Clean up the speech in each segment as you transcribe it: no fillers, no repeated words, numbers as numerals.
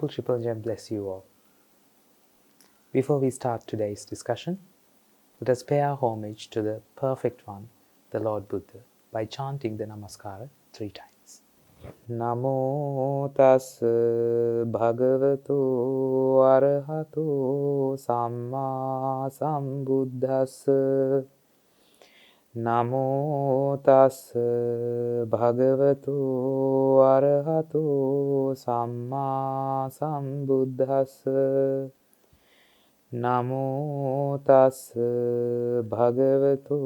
Triple Gem bless you all. Before we start today's discussion, let us pay our homage to the Perfect One, the Lord Buddha, by chanting the Namaskara 3 times. Namo tassa bhagavato arahato samma sambuddhassa. Namo tassa bhagavato arahato samma sambuddhassa. Namo tassa bhagavato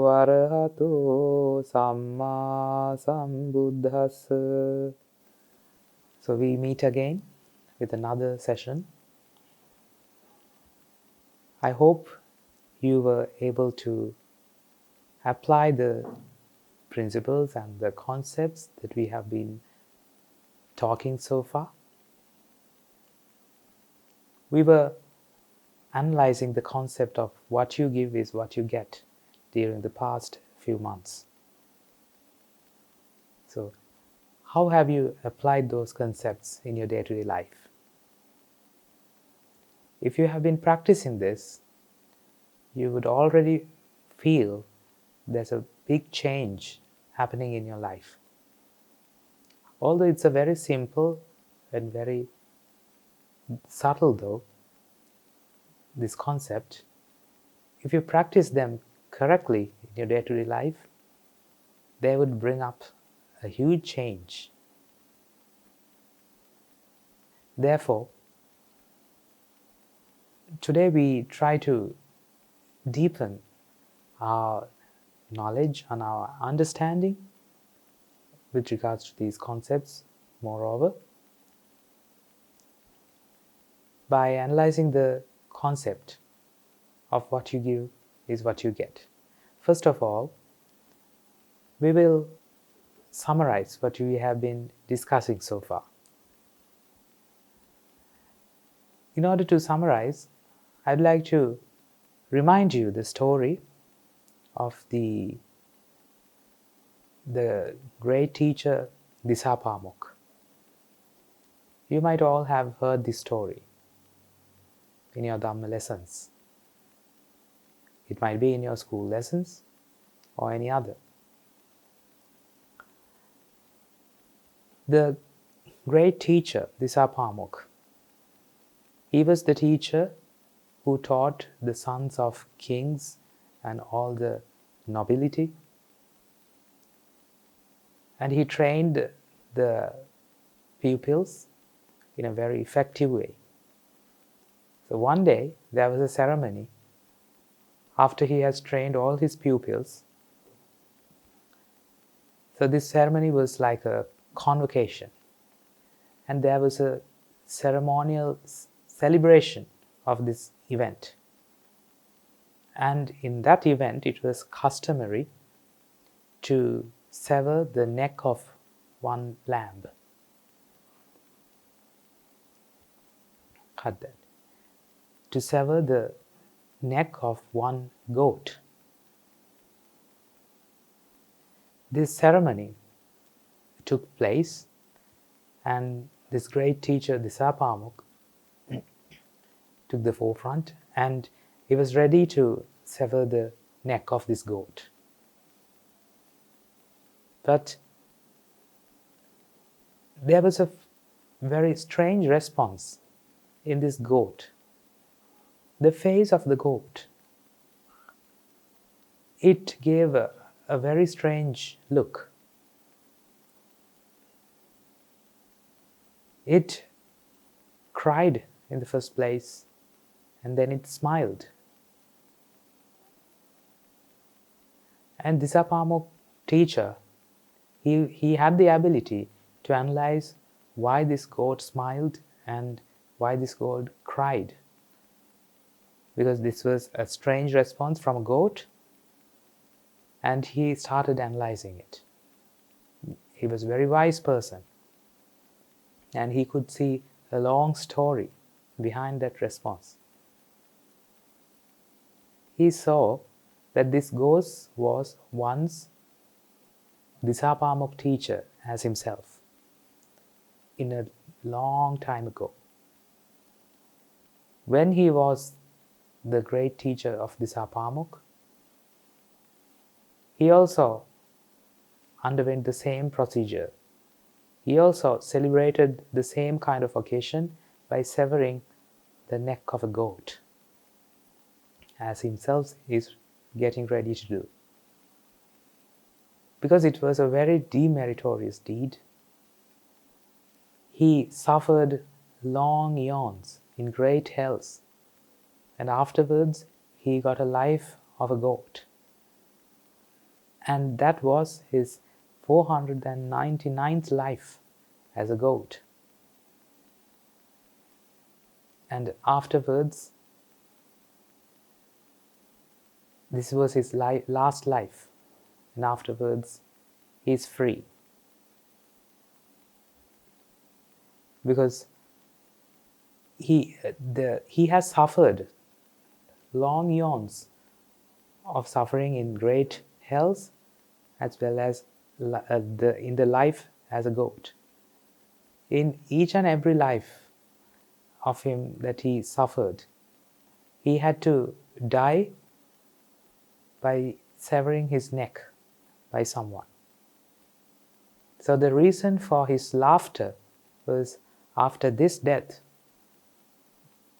arahato samma sambuddhassa. So we meet again with another session. I hope you were able to apply the principles and the concepts that we have been talking so far. We were analyzing the concept of what you give is what you get during the past few months. So, how have you applied those concepts in your day-to-day life? If you have been practicing this, you would already feel there's a big change happening in your life. Although it's a very simple and very subtle though, this concept, if you practice them correctly in your day-to-day life, they would bring up a huge change. Therefore, today we try to deepen our knowledge and our understanding with regards to these concepts. Moreover, by analyzing the concept of what you give is what you get. First of all, we will summarize what we have been discussing so far. In order to summarize, I'd like to remind you the story of the great teacher Disapamuk. You might all have heard this story in your Dhamma lessons. It might be in your school lessons or any other. The great teacher Disapamuk, he was the teacher who taught the sons of kings and all the nobility, and he trained the pupils in a very effective way. So one day there was a ceremony after he has trained all his pupils. So this ceremony was like a convocation, and there was a ceremonial celebration of this event. And in that event, it was customary to sever the neck of one lamb. Cut that. To sever the neck of one goat. This ceremony took place, and this great teacher Disapamuk took the forefront, and he was ready to sever the neck of this goat. But there was a very strange response in this goat. The face of the goat, it gave a very strange look. It cried in the first place, and then it smiled. And Disapamuk teacher, he had the ability to analyze why this goat smiled and why this goat cried. Because this was a strange response from a goat, and he started analyzing it. He was a very wise person, and he could see a long story behind that response. He saw that this ghost was once Disapamuk teacher as himself. In a long time ago. When he was the great teacher of Disapamuk, he also underwent the same procedure. He also celebrated the same kind of occasion by severing the neck of a goat, as himself is getting ready to do. Because it was a very demeritorious deed, he suffered long eons in great hells, and afterwards he got a life of a goat. And that was his 499th life as a goat. And afterwards, this was his last life, and afterwards he is free. Because he has suffered long eons of suffering in great hells, as well as in the life as a goat. In each and every life of him that he suffered, he had to die by severing his neck by someone. So the reason for his laughter was, after this death,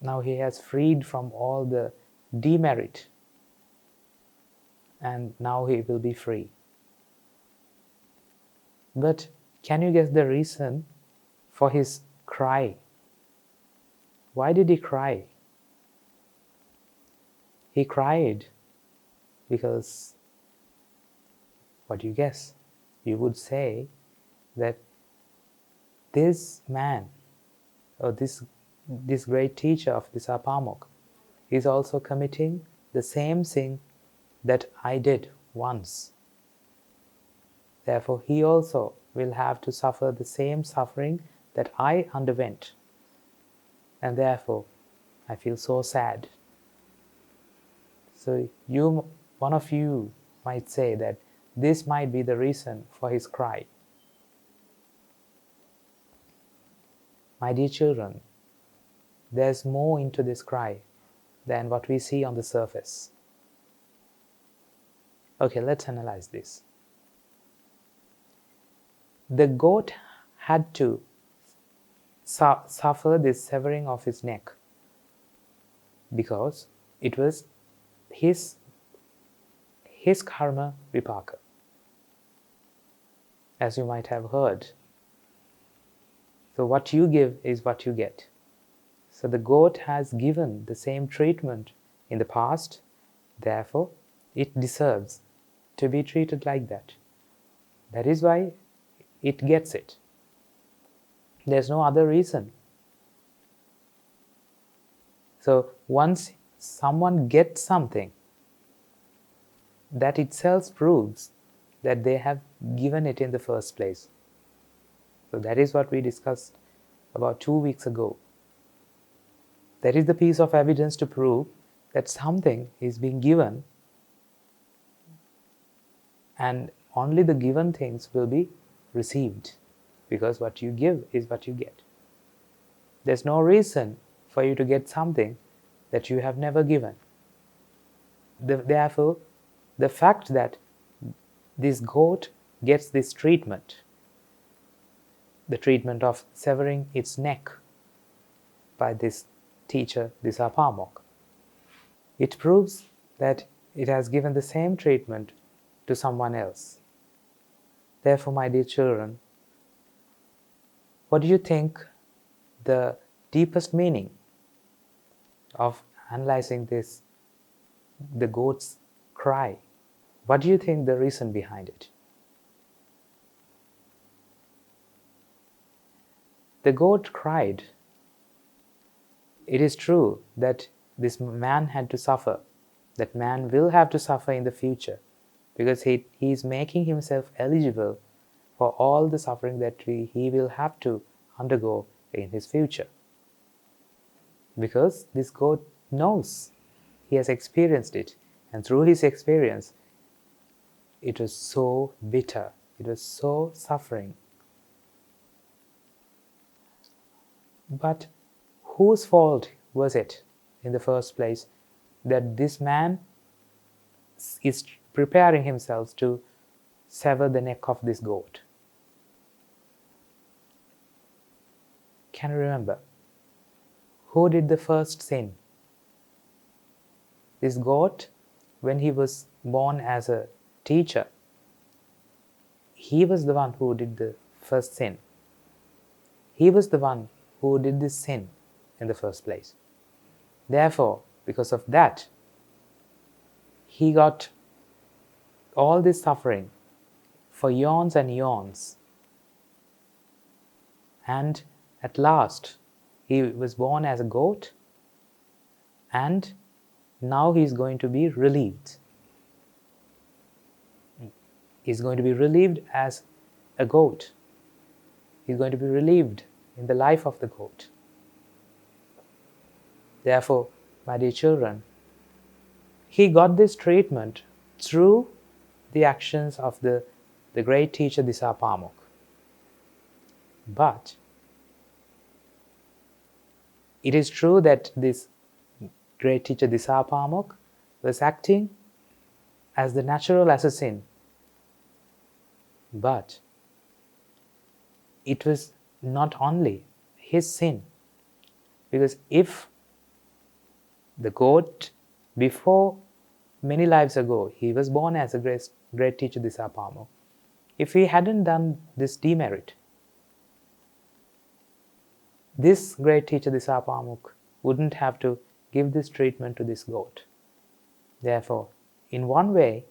now he has freed from all the demerit, and now he will be free. But can you guess the reason for his cry? Why did he cry? He cried because, what do you guess? You would say that this man, or this great teacher of Disapamuk, is also committing the same sin that I did once. Therefore, he also will have to suffer the same suffering that I underwent. And therefore, I feel so sad. So one of you might say that this might be the reason for his cry. My dear children, there's more into this cry than what we see on the surface. Okay, let's analyze this. The goat had to suffer this severing of his neck because it was his karma vipaka. As you might have heard. So what you give is what you get. So the goat has given the same treatment in the past, therefore it deserves to be treated like that. That is why it gets it. There's no other reason. So once someone gets something, that itself proves that they have given it in the first place. So that is what we discussed about 2 weeks ago. That is the piece of evidence to prove that something is being given, and only the given things will be received, because what you give is what you get. There's no reason for you to get something that you have never given. Therefore, the fact that this goat gets this treatment, the treatment of severing its neck by this teacher, Disapamuk, it proves that it has given the same treatment to someone else. Therefore, my dear children, what do you think the deepest meaning of analyzing this, the goat's cry? What do you think the reason behind it? The goat cried. It is true that this man had to suffer. That man will have to suffer in the future, because he is making himself eligible for all the suffering that he will have to undergo in his future. Because this goat knows, he has experienced it, and through his experience, it was so bitter, it was so suffering. But whose fault was it in the first place that this man is preparing himself to sever the neck of this goat? Can you remember? Who did the first sin? This goat, when he was born as a teacher, he was the one who did the first sin. He was the one who did this sin in the first place. Therefore, because of that, he got all this suffering for eons and eons. And at last, he was born as a goat, and now he is going to be relieved. He is going to be relieved as a goat. He is going to be relieved in the life of the goat. Therefore, my dear children, he got this treatment through the actions of the great teacher Disapamuk. But it is true that this great teacher Disapamuk was acting as the natural assassin, but it was not only his sin, because if the goat, before many lives ago, he was born as a great teacher Disapamuk, if he hadn't done this demerit, this great teacher Disapamuk wouldn't have to give this treatment to this goat. Therefore, in one way,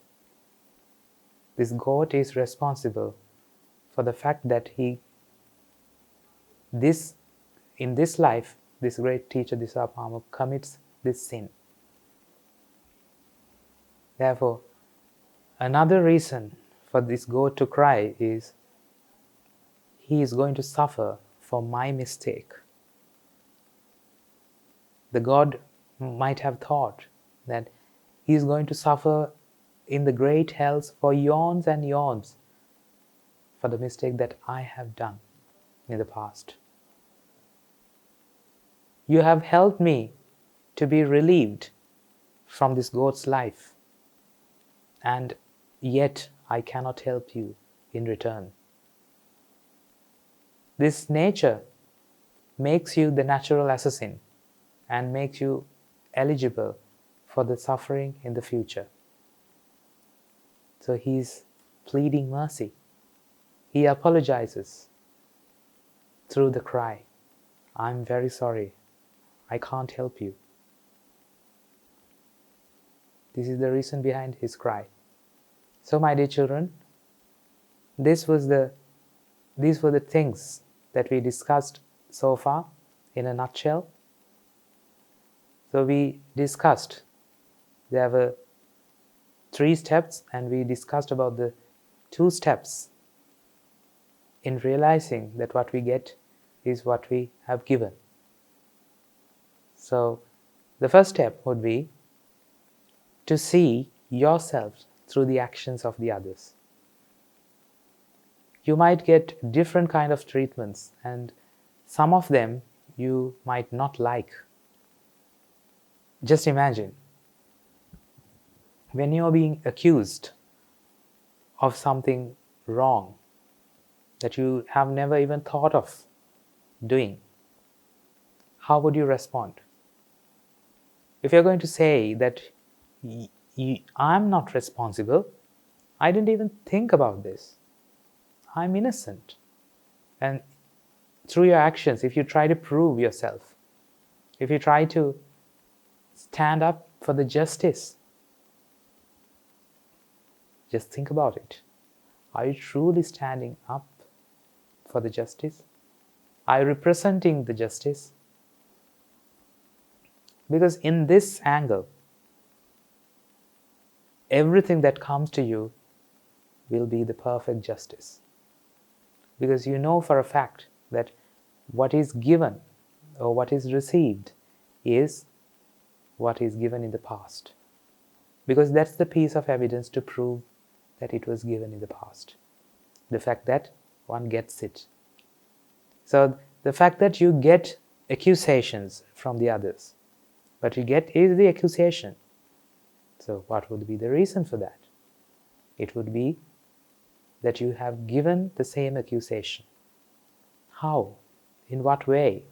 this goat is responsible for the fact that in this life, this great teacher Disapamuk commits this sin. Therefore, another reason for this goat to cry is he is going to suffer for my mistake. The God might have thought that he is going to suffer in the great hells for eons and eons for the mistake that I have done in the past. You have helped me to be relieved from this goat's life, and yet I cannot help you in return. This nature makes you the natural assassin and makes you eligible for the suffering in the future. So he is pleading mercy. He apologizes through the cry, I'm very sorry, I can't help you. This is the reason behind his cry. So my dear children, these were the things that we discussed so far in a nutshell. So we discussed, there were 3 steps, and we discussed about the 2 steps in realizing that what we get is what we have given. So the first step would be to see yourself through the actions of the others. You might get different kind of treatments, and some of them you might not like. Just imagine, when you are being accused of something wrong that you have never even thought of doing, how would you respond? If you're going to say that I'm not responsible, I didn't even think about this, I'm innocent, and through your actions, if you try to prove yourself, if you try to stand up for the justice, just think about it. Are you truly standing up for the justice? Are you representing the justice? Because in this angle, everything that comes to you will be the perfect justice. Because you know for a fact that what is given or what is received is what is given in the past. Because that's the piece of evidence to prove that it was given in the past. The fact that one gets it. So the fact that you get accusations from the others. What you get is the accusation. So what would be the reason for that? It would be that you have given the same accusation. How? In what way?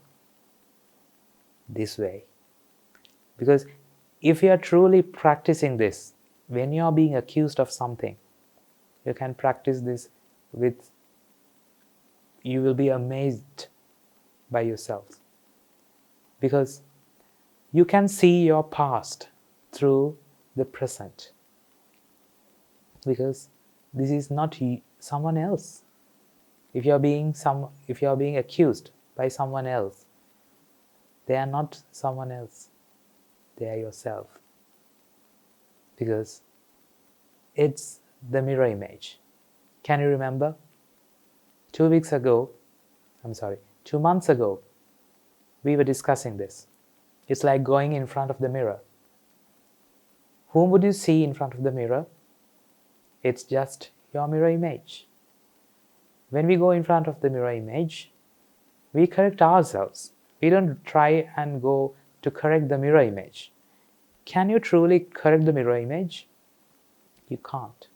This way. Because if you are truly practicing this, when you are being accused of something, you can practice this with, you will be amazed by yourselves. Because you can see your past through the present. Because this is not someone else. If you are being accused by someone else, they are not someone else. They are yourself. Because it's the mirror image. Can you remember? 2 months ago, we were discussing this. It's like going in front of the mirror. Whom would you see in front of the mirror? It's just your mirror image. When we go in front of the mirror image, we correct ourselves. We don't try and go to correct the mirror image. Can you truly correct the mirror image? You can't.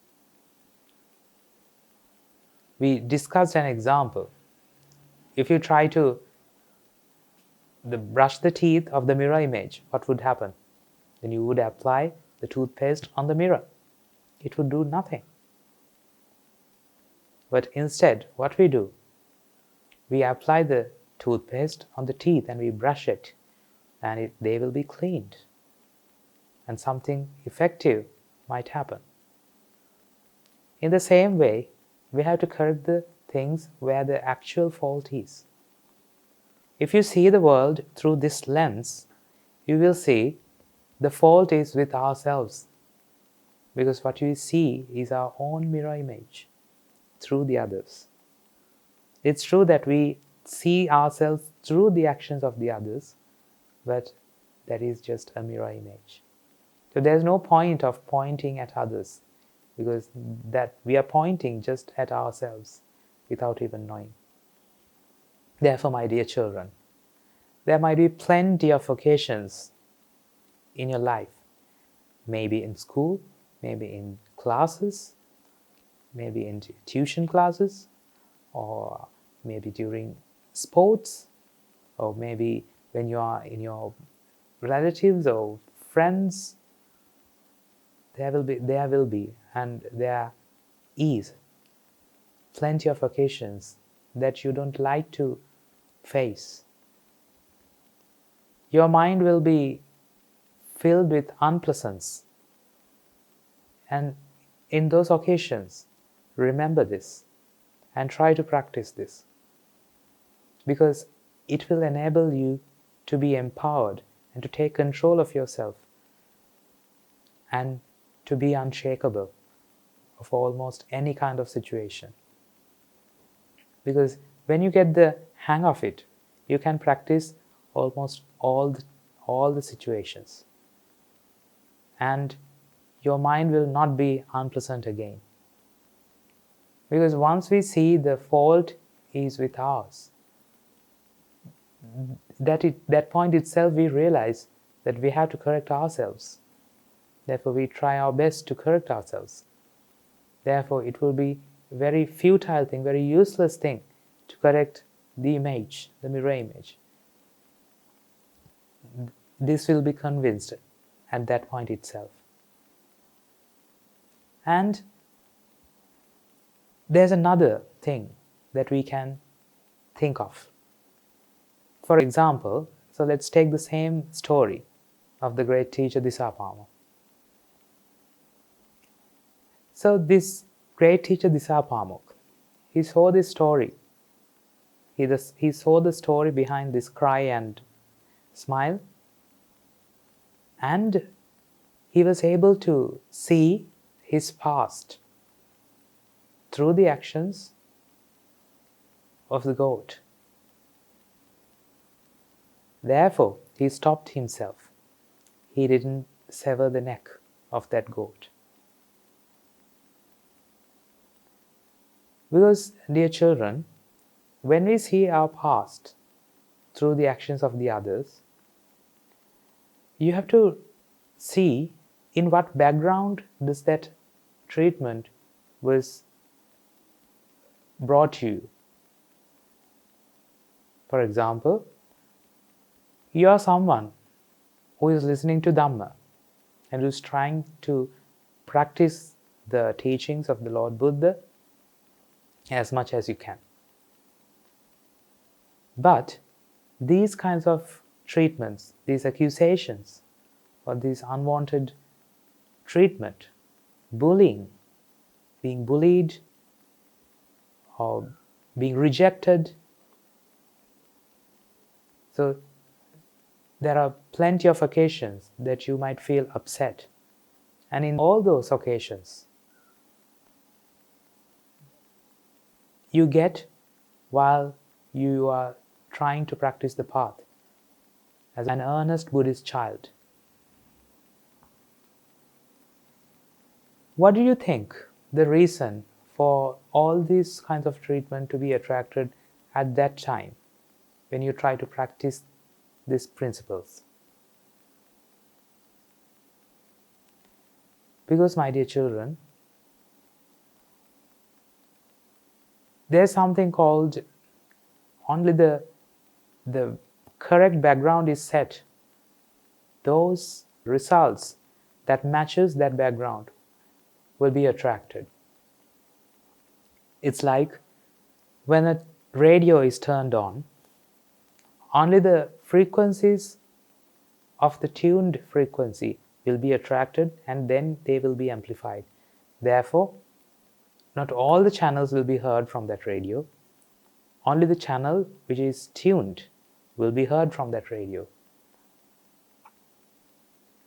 We discussed an example. If you try to brush the teeth of the mirror image, what would happen? Then you would apply the toothpaste on the mirror. It would do nothing. But instead, what we do? We apply the toothpaste on the teeth and we brush it, and they will be cleaned. And something effective might happen. In the same way, we have to correct the things where the actual fault is. If you see the world through this lens, you will see the fault is with ourselves. Because what you see is our own mirror image through the others. It's true that we see ourselves through the actions of the others, but that is just a mirror image. So there's no point of pointing at others, because that we are pointing just at ourselves without even knowing. Therefore, my dear children, there might be plenty of occasions in your life, maybe in school, maybe in classes, maybe in tuition classes, or maybe during sports, or maybe when you are in your relatives or friends. There will be, and there is plenty of occasions that you don't like to face. Your mind will be filled with unpleasantness. And in those occasions, remember this and try to practice this. Because it will enable you to be empowered and to take control of yourself and to be unshakable of almost any kind of situation. Because when you get the hang of it, you can practice almost all the situations. And your mind will not be unpleasant again. Because once we see the fault is with us, that point itself we realize that we have to correct ourselves. Therefore, we try our best to correct ourselves. Therefore, it will be a very futile thing, very useless thing to correct the image, the mirror image. This will be convinced at that point itself. And there's another thing that we can think of. For example, so let's take the same story of the great teacher Disapama. So this great teacher Disapama, he saw this story. He saw the story behind this cry and smile, and he was able to see his past through the actions of the goat. Therefore, he stopped himself. He didn't sever the neck of that goat. Because, dear children, when we see our past, through the actions of the others, you have to see in what background does that treatment was brought to you. For example, you are someone who is listening to Dhamma and who is trying to practice the teachings of the Lord Buddha as much as you can. But these kinds of treatments, these accusations, or this unwanted treatment, bullying, being bullied, or being rejected. So there are plenty of occasions that you might feel upset. And in all those occasions, you get while you are trying to practice the path as an earnest Buddhist child. What do you think the reason for all these kinds of treatment to be attracted at that time when you try to practice these principles? Because, my dear children, there's something called only the correct background is set. Those results that matches that background will be attracted. It's like when a radio is turned on, only the frequencies of the tuned frequency will be attracted and then they will be amplified. Therefore, not all the channels will be heard from that radio. Only the channel which is tuned will be heard from that radio.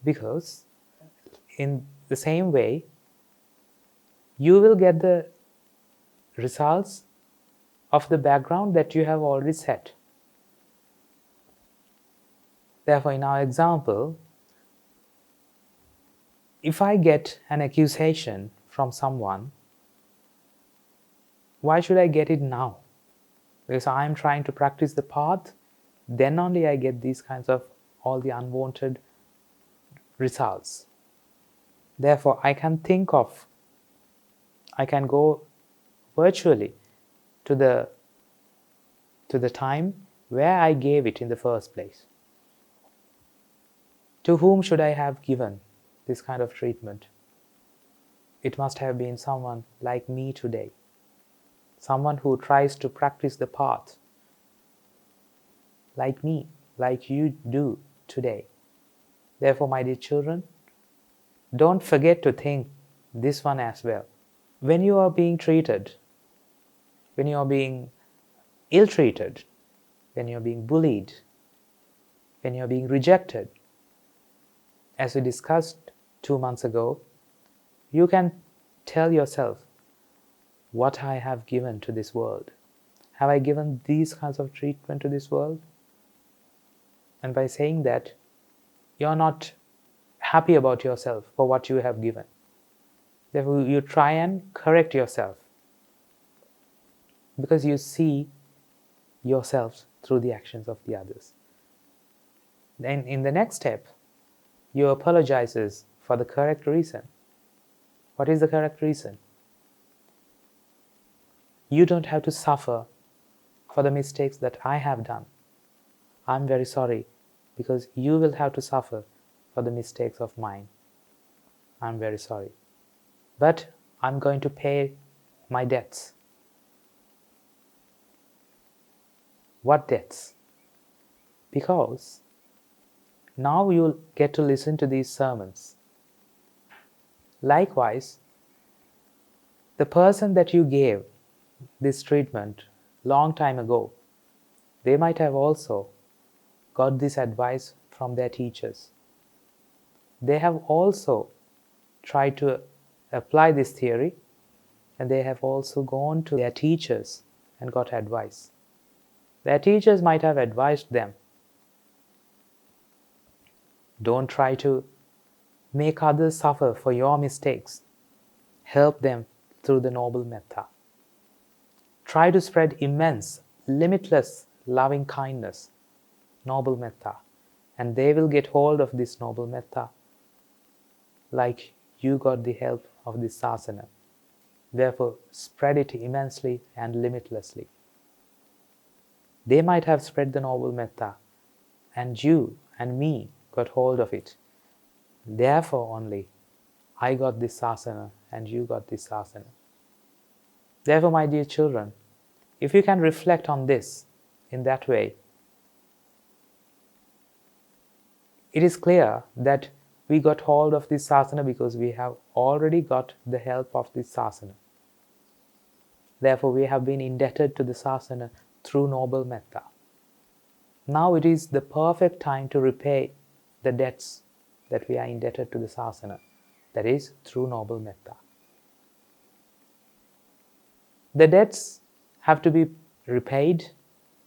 Because in the same way, you will get the results of the background that you have already set. Therefore, in our example, if I get an accusation from someone, why should I get it now? Because I am trying to practice the path, then only I get these kinds of all the unwanted results. Therefore, I can go virtually to the time where I gave it in the first place. To whom should I have given this kind of treatment? It must have been someone like me today, someone who tries to practice the path like me, like you do today. Therefore, my dear children, don't forget to think this one as well. When you are being treated, when you are being ill-treated, when you are being bullied, when you are being rejected, as we discussed 2 months ago, you can tell yourself, what I have given to this world. Have I given these kinds of treatment to this world? And by saying that, you're not happy about yourself for what you have given. Therefore, you try and correct yourself because you see yourself through the actions of the others. Then in the next step, you apologize for the correct reason. What is the correct reason? You don't have to suffer for the mistakes that I have done. I'm very sorry because you will have to suffer for the mistakes of mine. I'm very sorry. But I'm going to pay my debts. What debts? Because now you'll get to listen to these sermons. Likewise, the person that you gave this treatment long time ago, they might have also got this advice from their teachers. They have also tried to apply this theory, and they have also gone to their teachers and got advice. Their teachers might have advised them, don't try to make others suffer for your mistakes. Help them through the noble metta. Try to spread immense, limitless loving kindness noble metta, and they will get hold of this noble metta like you got the help of this sasana. Therefore, spread it immensely and limitlessly. They might have spread the noble metta, and you and me got hold of it. Therefore only I got this sasana and you got this sasana. Therefore, my dear children, if you can reflect on this in that way, it is clear that we got hold of this sasana because we have already got the help of this sasana. Therefore, we have been indebted to the sasana through noble metta. Now it is the perfect time to repay the debts that we are indebted to the sasana, that is, through noble metta. The debts have to be repaid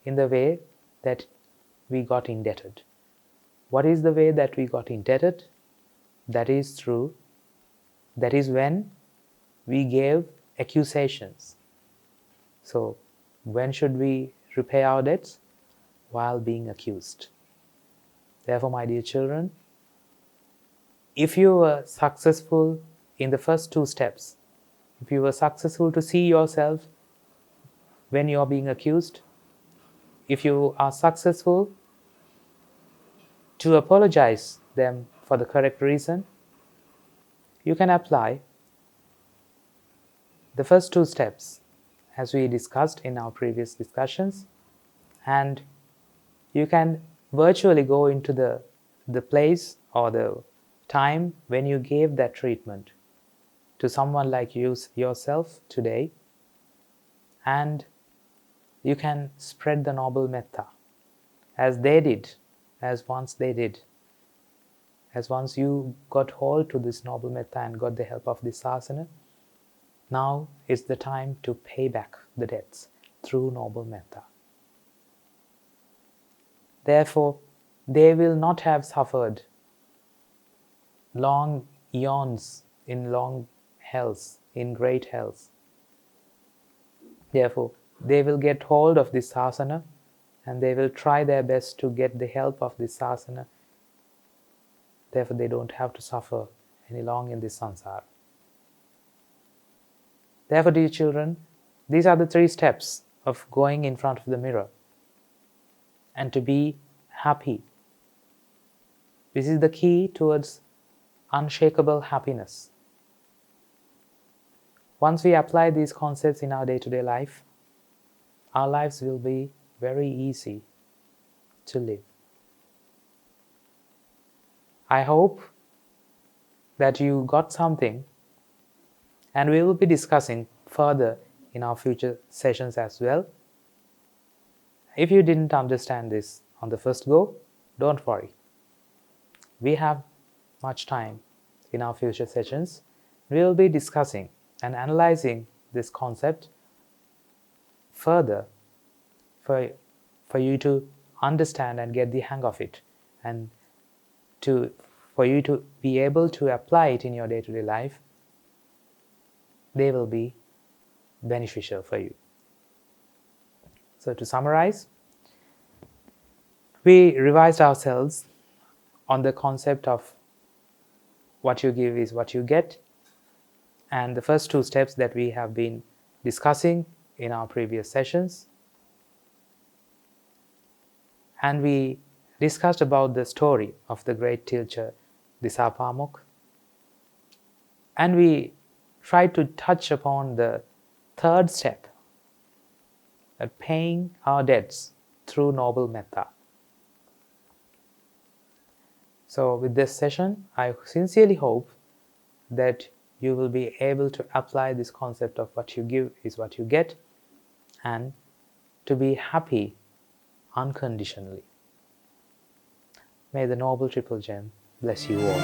in the way that we got indebted. What is the way that we got indebted? That is when we gave accusations. So, when should we repay our debts? While being accused. Therefore, my dear children, if you were successful in the first two steps, if you were successful to see yourself when you are being accused, if you are successful to apologize them for the correct reason, you can apply the first two steps as we discussed in our previous discussions, and you can virtually go into the place or the time when you gave that treatment to someone like you yourself today, and you can spread the noble metta as they did, as once they did. As once you got hold to this noble metta and got the help of this asana, now is the time to pay back the debts through noble metta. Therefore, they will not have suffered long eons in long hells, in great hells. Therefore, they will get hold of this asana and they will try their best to get the help of this asana. Therefore, they don't have to suffer any long in this samsara. Therefore, dear children, these are the three steps of going in front of the mirror and to be happy. This is the key towards unshakable happiness. Once we apply these concepts in our day-to-day life, our lives will be very easy to live. I hope that you got something, and we will be discussing further in our future sessions as well. If you didn't understand this on the first go, don't worry. We have much time in our future sessions. We will be discussing and analyzing this concept further for you to understand and get the hang of it, and for you to be able to apply it in your day-to-day life. They will be beneficial for you. So to summarize, we revised ourselves on the concept of what you give is what you get, and the first two steps that we have been discussing in our previous sessions. And we discussed about the story of the great teacher Disapamuk, and we tried to touch upon the third step, that paying our debts through noble metta. So with this session, I sincerely hope that you will be able to apply this concept of what you give is what you get, and to be happy unconditionally. May the Noble Triple Gem bless you all.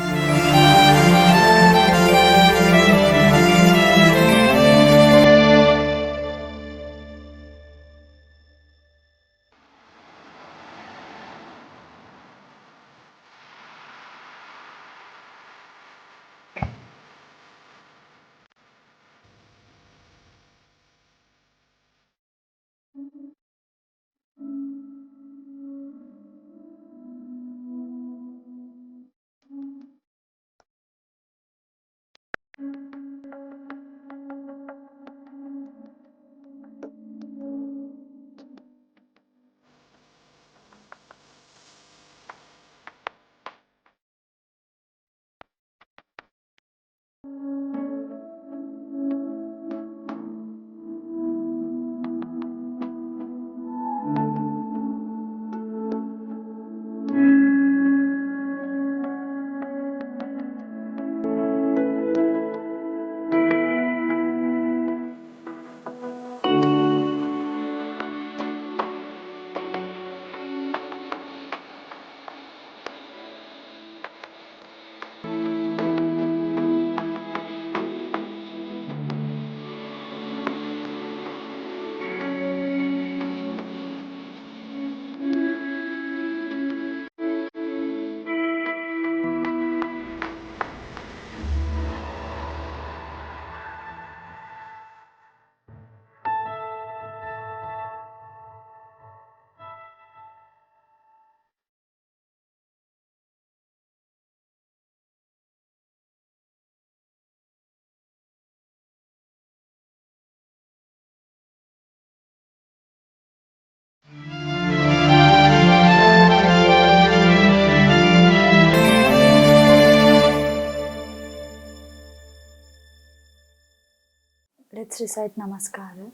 Let's recite Namaskara.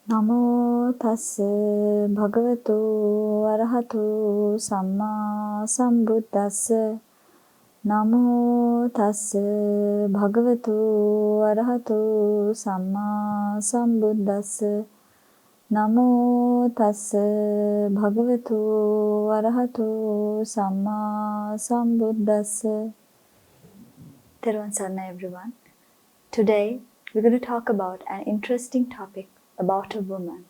Namo tassa bhagavato arahato samma sambuddhassa. Namo tassa bhagavato arahato samma sambuddhassa. Namo tassa bhagavato arahato samma sambuddhassa. Therwan Sarna, everyone. Today, we're going to talk about an interesting topic about a woman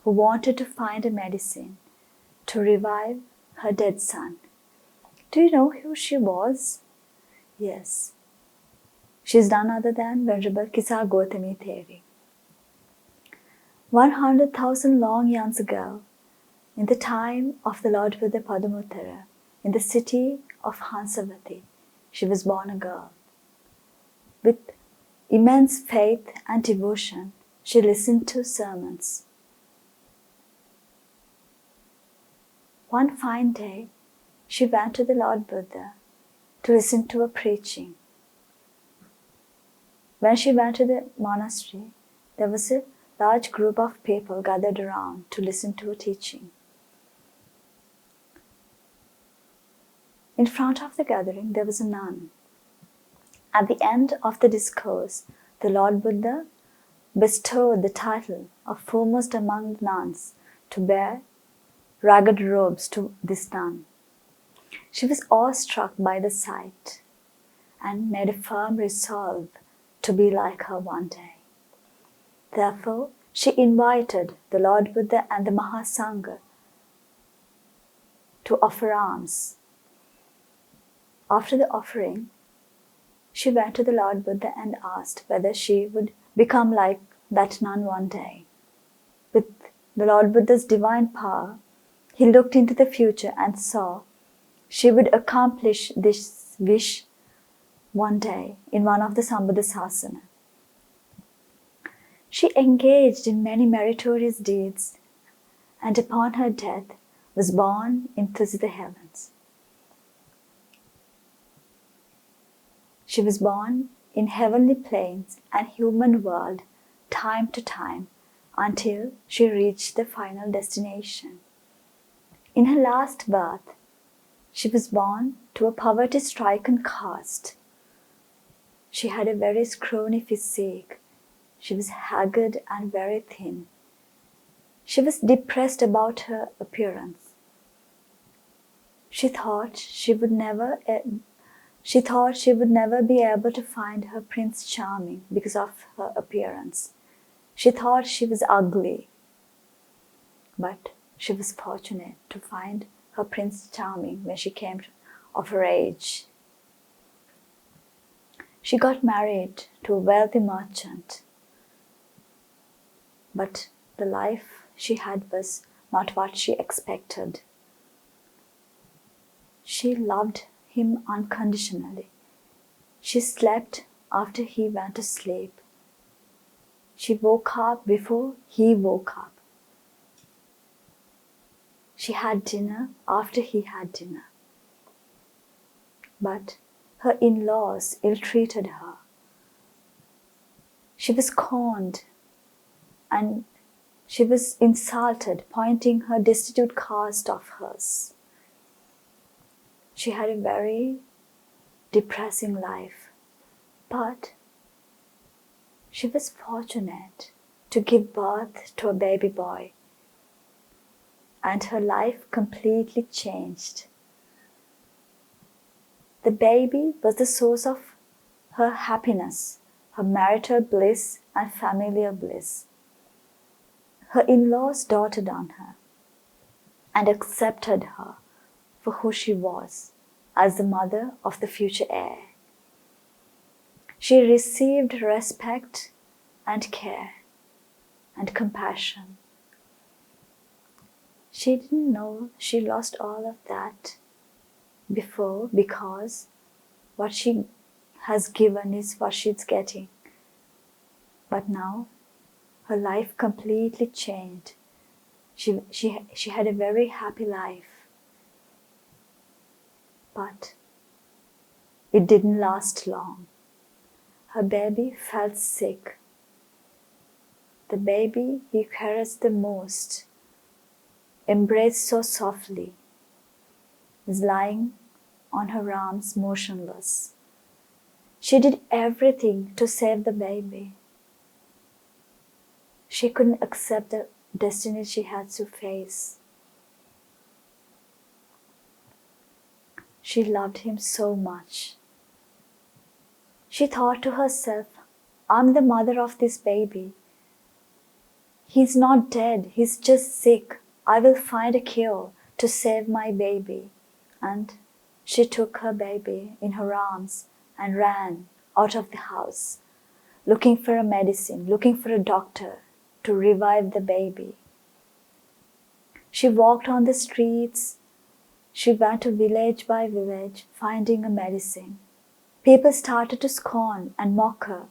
who wanted to find a medicine to revive her dead son. Do you know who she was? Yes, she's none other than Venerable Kisa Gautami Theri. 100,000 long years ago, in the time of the Lord Buddha Padumuttara, in the city of Hansavati, she was born a girl. With immense faith and devotion, she listened to sermons. One fine day, she went to the Lord Buddha to listen to a preaching. When she went to the monastery, there was a large group of people gathered around to listen to a teaching. In front of the gathering, there was a nun. At the end of the discourse, the Lord Buddha bestowed the title of foremost among the nuns to bear ragged robes to this nun. She was awestruck by the sight and made a firm resolve to be like her one day. Therefore, she invited the Lord Buddha and the Mahasangha to offer alms. After the offering, she went to the Lord Buddha and asked whether she would become like that nun one day. With the Lord Buddha's divine power, he looked into the future and saw she would accomplish this wish one day in one of the Sambuddha Sasana. She engaged in many meritorious deeds and upon her death was born into the heavens. She was born in heavenly planes and human world time to time until she reached the final destination. In her last birth, she was born to a poverty-stricken caste. She had a very scrawny physique. She was haggard and very thin. She was depressed about her appearance. She thought she would never be able to find her Prince Charming because of her appearance. She thought she was ugly. But she was fortunate to find her Prince Charming when she came of her age. She got married to a wealthy merchant. But the life she had was not what she expected. She loved him unconditionally. She slept after he went to sleep. She woke up before he woke up. She had dinner after he had dinner. But her in-laws ill-treated her. She was scorned and she was insulted, pointing her destitute caste of hers. She had a very depressing life, but she was fortunate to give birth to a baby boy, and her life completely changed. The baby was the source of her happiness, her marital bliss and familial bliss. Her in-laws doted on her and accepted her for who she was as the mother of the future heir. She received respect and care and compassion. She didn't know she lost all of that before because what she has given is what she's getting. But now her life completely changed. She had a very happy life. But it didn't last long. her baby felt sick. The baby he caressed the most, embraced so softly, is lying on her arms motionless. She did everything to save the baby. She couldn't accept the destiny she had to face. She loved him so much. She thought to herself, I'm the mother of this baby. He's not dead, he's just sick. I will find a cure to save my baby. And she took her baby in her arms and ran out of the house, looking for a medicine, looking for a doctor to revive the baby. She walked on the streets. She went to village by village, finding a medicine. People started to scorn and mock her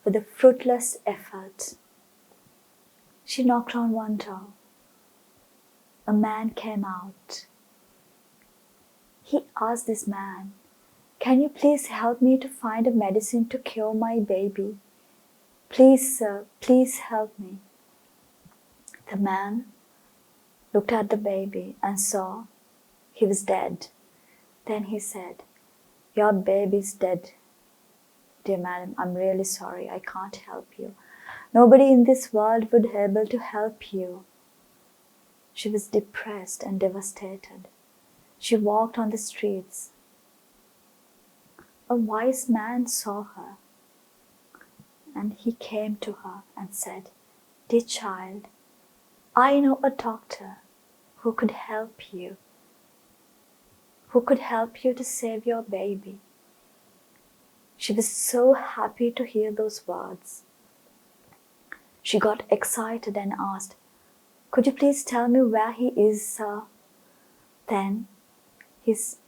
for the fruitless effort. She knocked on one door. A man came out. He asked this man, "Can you please help me to find a medicine to cure my baby? Please, sir, please help me." The man looked at the baby and saw he was dead. Then he said, "Your baby's dead. Dear madam, I'm really sorry. I can't help you. Nobody in this world would be able to help you." She was depressed and devastated. She walked on the streets. A wise man saw her, and he came to her and said, "Dear child, I know a doctor who could help you, to save your baby." She was so happy to hear those words. She got excited and asked, "Could you please tell me where he is, sir?" Then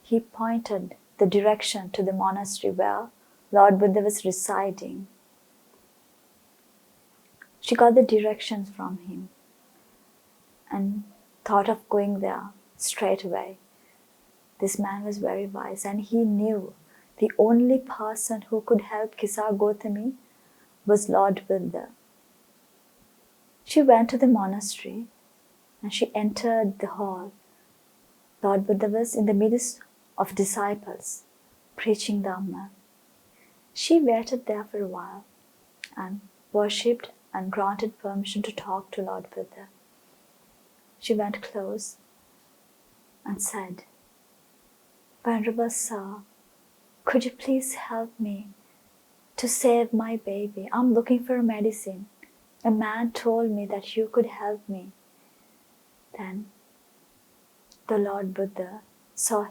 he pointed the direction to the monastery where Lord Buddha was residing. She got the directions from him and thought of going there straight away. This man was very wise, and he knew the only person who could help Kisa Gotami was Lord Buddha. She went to the monastery and she entered the hall. Lord Buddha was in the midst of disciples preaching Dhamma. She waited there for a while and worshipped and granted permission to talk to Lord Buddha. She went close and said, "Venerable Sir, could you please help me to save my baby? I'm looking for a medicine. A man told me that you could help me." Then the Lord Buddha saw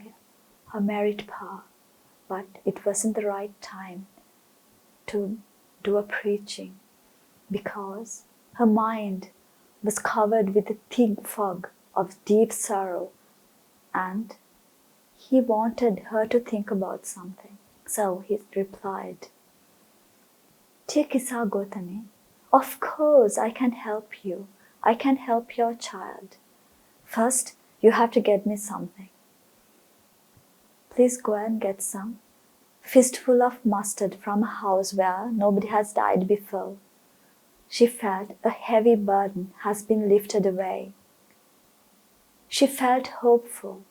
her merit power, but it wasn't the right time to do a preaching because her mind was covered with a thick fog of deep sorrow, and he wanted her to think about something. So he replied, "Dear Kisa Gotami, of course I can help you. I can help your child. First, you have to get me something. Please go and get some fistful of mustard from a house where nobody has died before." She felt a heavy burden has been lifted away. She felt hopeful,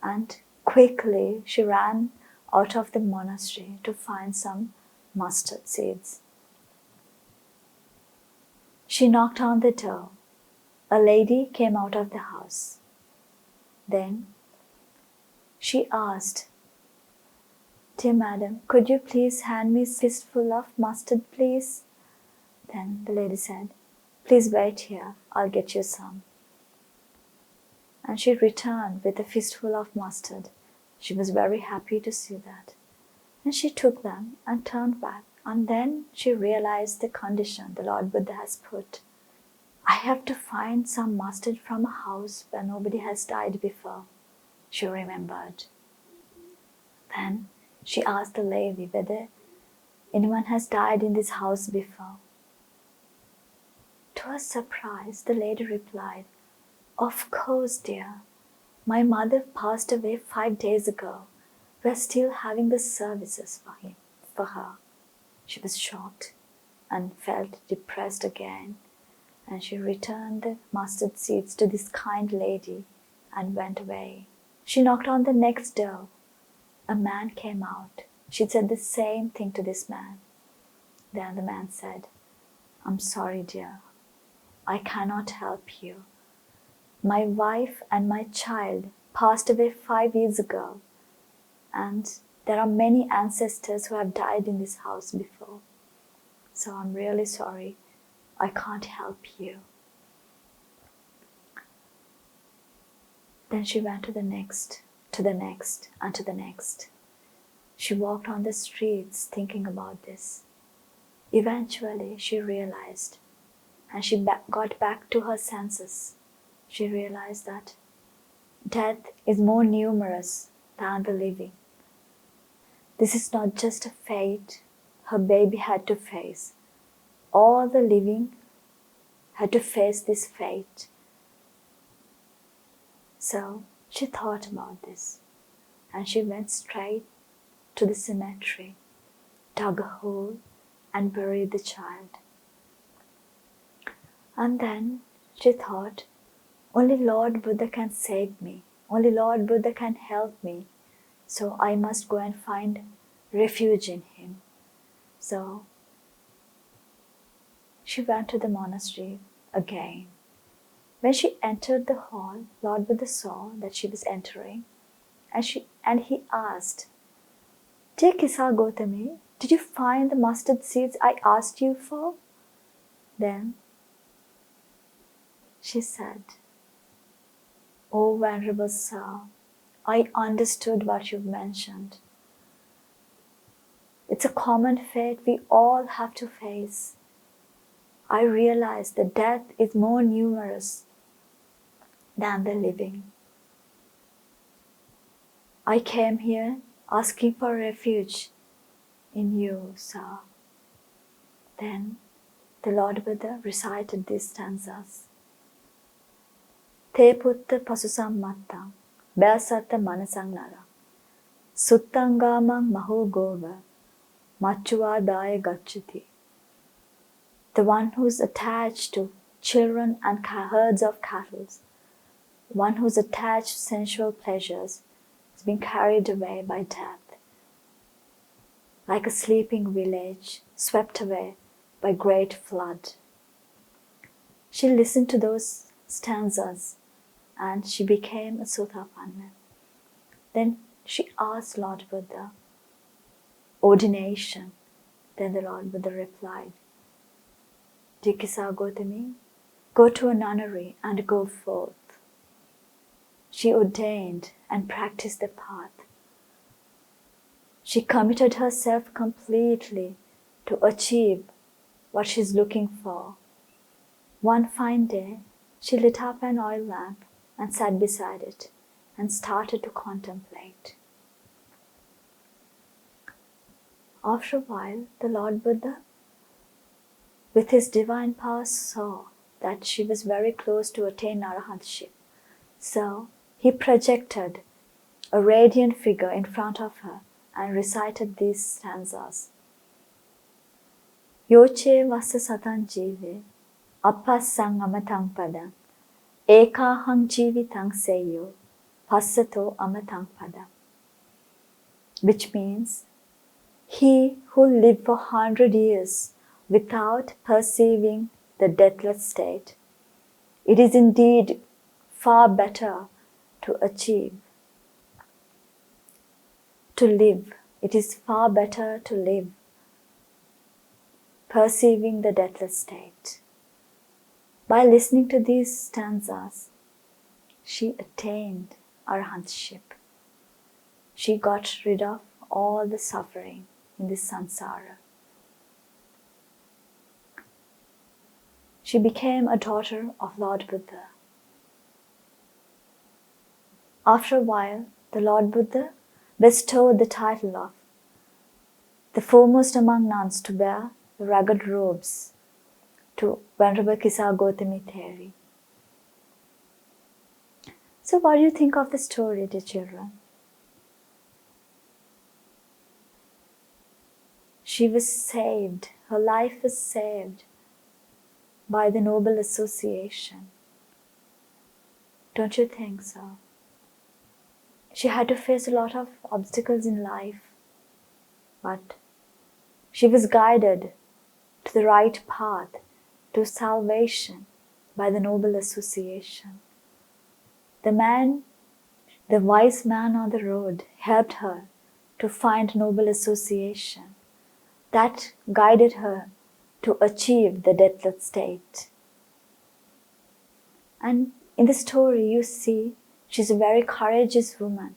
and quickly she ran out of the monastery to find some mustard seeds. She knocked on the door. A lady came out of the house. Then she asked, "Dear madam, could you please hand me a fistful of mustard, please?" Then the lady said, "Please wait here, I'll get you some." And she returned with a fistful of mustard. She was very happy to see that. And she took them and turned back. And then she realized the condition the Lord Buddha has put. I have to find some mustard from a house where nobody has died before, she remembered. Then she asked the lady whether anyone has died in this house before. To her surprise, the lady replied, "Of course, dear. My mother passed away 5 days ago. We're still having the services for her." She was shocked and felt depressed again, and she returned the mustard seeds to this kind lady and went away. She knocked on the next door. A man came out. She said the same thing to this man. Then the man said, "I'm sorry, dear. I cannot help you. My wife and my child passed away 5 years ago, and there are many ancestors who have died in this house before. So I'm really sorry. I can't help you." Then she went to the next, and to the next. She walked on the streets thinking about this. Eventually, she realized, and she got back to her senses. She realized that death is more numerous than the living. This is not just a fate her baby had to face. All the living had to face this fate. So she thought about this, and she went straight to the cemetery, dug a hole, and buried the child. And then she thought, only Lord Buddha can save me. Only Lord Buddha can help me. So I must go and find refuge in him. So she went to the monastery again. When she entered the hall, Lord Buddha saw that she was entering, and he asked, "Dear Kisa Gotami, did you find the mustard seeds I asked you for?" Then she said, "Oh, Venerable Sir, I understood what you've mentioned. It's a common fate we all have to face. I realize that death is more numerous than the living. I came here asking for refuge in you, sir." Then the Lord Buddha recited these stanzas. "Te putta pasusammattang, bēsatta manasang nara, suttangamang mahogova, machuādāya gacchati." The one who's attached to children and herds of cattle, one who's attached to sensual pleasures, is being carried away by death, like a sleeping village swept away by great flood. She listened to those stanzas and she became a Sotapanna. Then she asked Lord Buddha ordination. Then the Lord Buddha replied, "Dear Kisa Gotami, go to a nunnery and go forth." She ordained and practiced the path. She committed herself completely to achieve what she's looking for. One fine day, she lit up an oil lamp and sat beside it and started to contemplate. After a while, the Lord Buddha, with his divine power, saw that she was very close to attain arahantship. So he projected a radiant figure in front of her and recited these stanzas. "Yoche vassa satan jive, appasang amatang padang, ekahang jivitang seyo, passato amatang padam." Which means, he who lived for 100 years without perceiving the deathless state, it is indeed far better to achieve, to live. It is far better to live perceiving the deathless state. By listening to these stanzas, she attained arahantship. She got rid of all the suffering in this samsara. She became a daughter of Lord Buddha. After a while, the Lord Buddha bestowed the title of the foremost among nuns to wear the ragged robes to Venerable Kisa Gotami Theri. So what do you think of the story, dear children? she was saved, her life was saved by the noble association. Don't you think so? She had to face a lot of obstacles in life, but she was guided to the right path, to salvation by the noble association. The wise man on the road helped her to find noble association. That guided her to achieve the deathless state. And in the story you see she's a very courageous woman.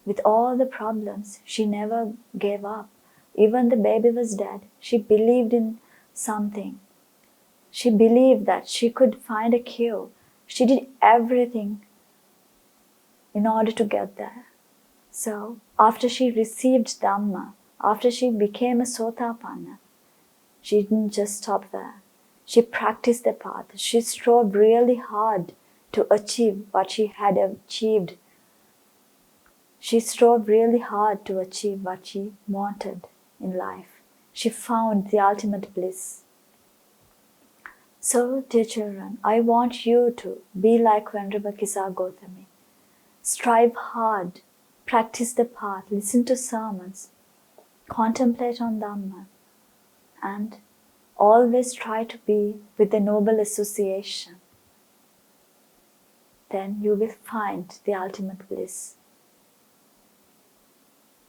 With all the problems, she never gave up. Even the baby was dead. She believed in something. She believed that she could find a cure. She did everything in order to get there. So, after she received Dhamma, after she became a Sotapanna, she didn't just stop there. She practiced the path. She strove really hard to achieve what she had achieved. She strove really hard to achieve what she wanted in life. She found the ultimate bliss. So, dear children, I want you to be like Venerable Kisa Gotami. Strive hard, practice the path, listen to sermons, contemplate on Dhamma, and always try to be with the noble association. Then you will find the ultimate bliss.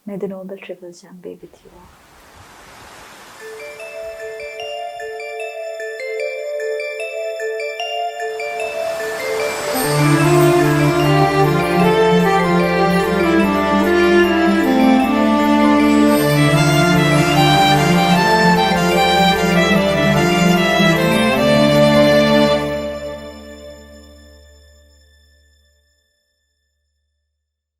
May the Noble Triple Gem be with you all.